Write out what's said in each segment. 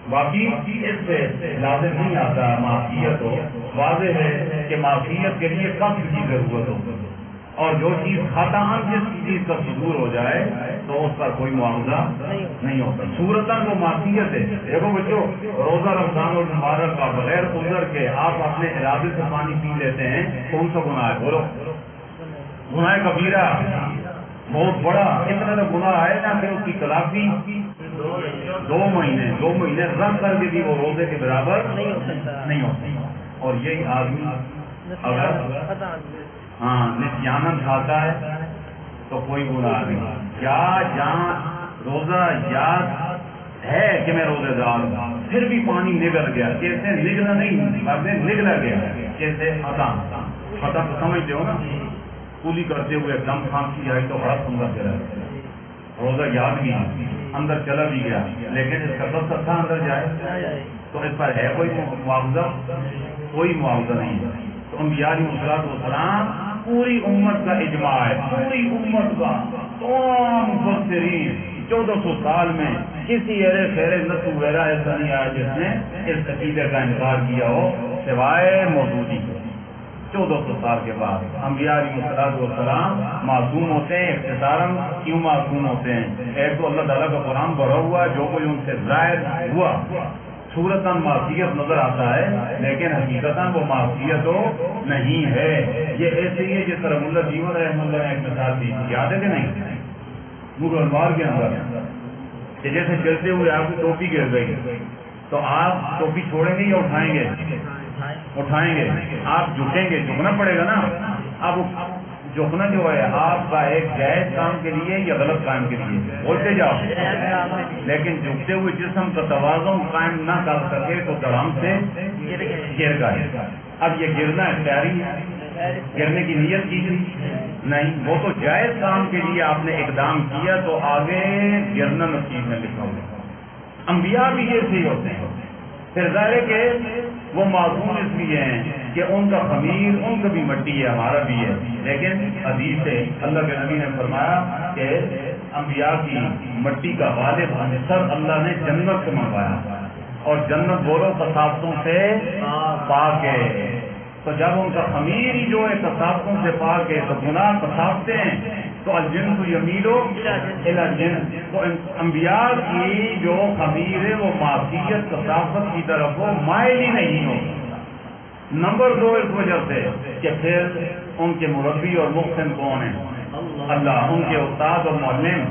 باقی اس سے لازم نہیں آتا معافیت ہو. واضح ہے کہ معافیت کے لیے قصد کی ضرورت ہو، اور جو چیز خطا جس چیز کا صدور ہو جائے تو اس پر کوئی معاوضہ نہیں ہوتا. صورتاً وہ معافیت ہے. دیکھو بچوں، روزہ رمضان المبارک کا بغیر عذر کے آپ اپنے ارادے سے پانی پی لیتے ہیں، کون سا گناہ ہے؟ بولو. گناہ کبیرہ، بہت بڑا. اتنا تو گناہ ہے نا کہ اس کی تلافی 2 مہینے رکھ کر کے بھی وہ روزے کے برابر نہیں ہوتی. اور یہی آدمی اگر نسیانن کھاتا ہے تو کوئی گناہ نہیں. یا جہاں روزہ یاد ہے کہ میں روزے دار ہوں، پھر بھی پانی نگل گیا، کیسے نگلا نہیں نگلا گیا، کیسے ختم سمجھتے ہو نا. کولی کرتے ہوئے دم کھانسی آئی تو بڑا سندر چلا، روزہ یاد بھی اندر چلا بھی گیا، لیکن اس کا سب تھا اندر جائے تو اس پر ہے کوئی معاوضہ؟ کوئی معاوضہ نہیں ہے. تو انبیاء علیہ السلام پوری امت کا اجماع ہے، پوری امت کا تمام مفسرین 1400 سال میں کسی ایرے خیر نسو وغیرہ ایسا نہیں آیا جس نے اس عقیدے کا انکار کیا ہو سوائے مودودی کے. 1400 سال کے بعد انبیاء علیہ السلام معصوم ہوتے ہیں. اختصاراً کیوں معصوم ہوتے ہیں؟ ایک تو اللہ تعالیٰ کا قرآن بھرا ہوا ہے، جو کوئی ان سے ظاہر ہوا صورتاً معصیت نظر آتا ہے، لیکن حقیقتاً وہ معصیت تو نہیں ہے. یہ ایسے ہی ہے جس طرح ملا جیون رحمۃ اللہ نے ایک مثال دی، یاد ہے کہ نہیں؟ نور انوار کے اندر کہ جیسے چلتے ہوئے آپ کی ٹوپی گر گئی تو آپ ٹوپی چھوڑیں گے یا اٹھائیں گے؟ اٹھائیں گے. آپ جھکیں گے، جھکنا پڑے گا نا. اب جھکنا جو ہے آپ کا ایک جائز کام کے لیے یا غلط کام کے لیے؟ بولتے جاؤ. لیکن جھکتے ہوئے جسم کا توازن قائم نہ کر سکے تو دڑام سے گر گئے. اب یہ گرنا اختیاری ہے، گرنے کی نیت کی نہیں، وہ تو جائز کام کے لیے آپ نے اقدام کیا تو آگے گرنا نصیب میں لکھا ہوا. انبیاء بھی ایسے ہی ہوتے ہیں. پھر ظاہر کہ وہ معصوم اس لیے ہیں کہ ان کا خمیر ان کا بھی مٹی ہے، ہمارا بھی ہے. لیکن حدیث سے اللہ کے نبی نے فرمایا کہ انبیاء کی مٹی کا غالب عنصر اللہ نے جنت سے منگوایا، اور جنت بولو کثافتوں سے پاک ہے. تو جب ان کا خمیر ہی جو ہے کثافتوں سے پاک ہے تو گناہ کثافتیں ہیں تو الجنس یمیلو الی الجنس. تو انبیاء کی جو خمیر ہے وہ معصیت کثافت کی طرف وہ مائل ہی نہیں ہو. نمبر 2 اس وجہ سے کہ پھر ان کے مربی اور محسن کون ہیں؟ اللہ. ان کے استاد اور معلم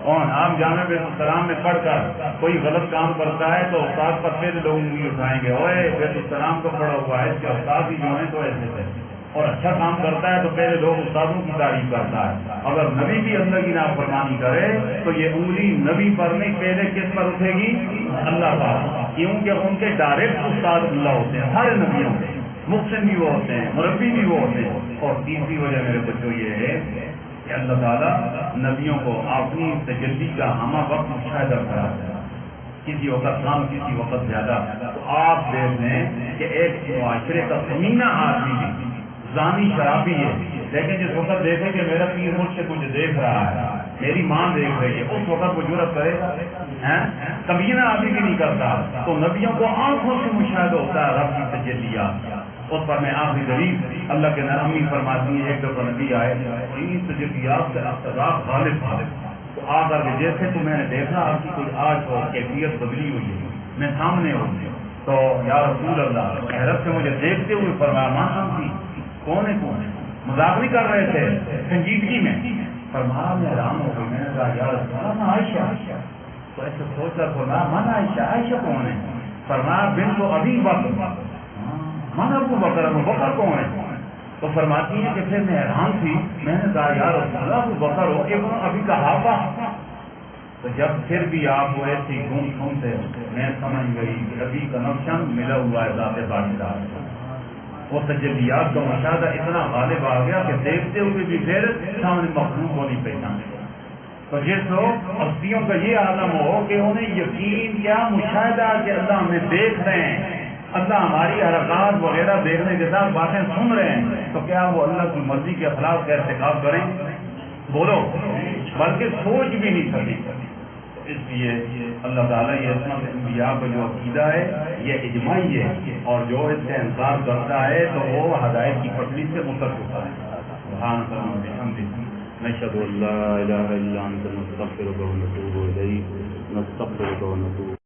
کون؟ آپ جامع بیت السلام میں پڑھ کر کوئی غلط کام کرتا ہے تو استاد پر پھر لوگ انگلی اٹھائیں گے، اوے بیت السلام کو پڑھا ہوا ہے، اس کے استاد ہی جو ہیں تو ایسے ہے. اور اچھا کام کرتا ہے تو پہلے لوگ استادوں کی تعریف کرتا ہے. اگر نبی بھی اللہ کی نافرمانی کرے تو یہ انگلی نبی پر نہیں، پہلے کس پر اٹھے گی؟ اللہ پر. کیونکہ ان کے ڈائریکٹ استاد اللہ ہوتے ہیں سارے نبیوں کے. محسن بھی وہ ہوتے ہیں، مربی بھی وہ ہوتے ہیں. اور تیسری وجہ میرے بچوں یہ ہے کہ اللہ تعالیٰ نبیوں کو اپنی تجلی کا ہمہ وقت مشاہدہ کراتا ہے، کسی وقت کام کسی وقت زیادہ. تو آپ دیکھ لیں کہ ایک معاشرے کا کمینہ آدمی زانی شرابی ہے، لیکن جس وقت دیکھے کہ میرا پیر مجھ سے کچھ دیکھ رہا ہے، میری ماں دیکھ رہی ہے، اس وقت وہ جرأت کرے گا؟ کمینہ آدمی بھی نہیں کرتا. تو نبیوں کو آنکھوں سے مشاہدہ ہوتا ہے رب کی تجلیات. اس پر میں آخری دلیل اللہ کے نرمی فرماتی ہے. ایک دفعہ نبی آئے، ان تجلیات سے اقتدار غالب تو آ کر کے جیسے تو میں نے دیکھا آپ کی کوئی آج اور کیفیت بدلی ہوئی ہے، میں سامنے ہوں تو یا رسول اللہ حیرت سے مجھے دیکھتے ہوئے فرمایا ماں تھی کون ہے؟ مذاق نہیں کر رہے تھے، سنجیدگی میں. فرمایا میں حیران ہو گئی. میں نے کہا یا رسول اللہ عائشہ. تو ایسے سوچ کر فرمایا من عائشہ؟ عائشہ کون ہے؟ فرمایا بنت ابی بکر. من ابو بکر؟ ابو بکر کون ہے؟ تو فرماتی ہے کہ پھر میں حیران تھی. میں نے کہا یا رسول اللہ ابو بکر ہو کہ ابھی کہا. تو جب پھر بھی آپ وہ ایسی گھوم گھومتے میں سمجھ گئی کہ ابھی کنیکشن ملا ہوا ہے ذات باشدار. وہ تجلیات کا مشاہدہ اتنا غالب آ گیا کہ دیکھتے ہوئے بھی پھر سامنے مخلوق کو نہیں پہچانے. تو جس ہستیوں کا یہ عالم ہو کہ انہیں یقین کیا مشاہدہ کہ اللہ ہمیں دیکھ رہے ہیں، اللہ ہماری حرکات وغیرہ دیکھنے کے ساتھ باتیں سن رہے ہیں، تو کیا وہ اللہ کی مرضی کے خلاف کا ارتکاب کریں؟ بولو. بلکہ سوچ بھی نہیں سکتے. اس لیے اللہ تعالیٰ یہ عصمت انبیاء کا جو عقیدہ ہے یہ اجماعی ہے، اور جو اس کا انکار کرتا ہے تو وہ ہدایت کی پٹری سے متر ہوتا ہے۔ سبحانک اللہم وبحمدک، نشہد ان لا الہ الا انت، نستغفرک ونتوب الیک، نستغفرک ونتوب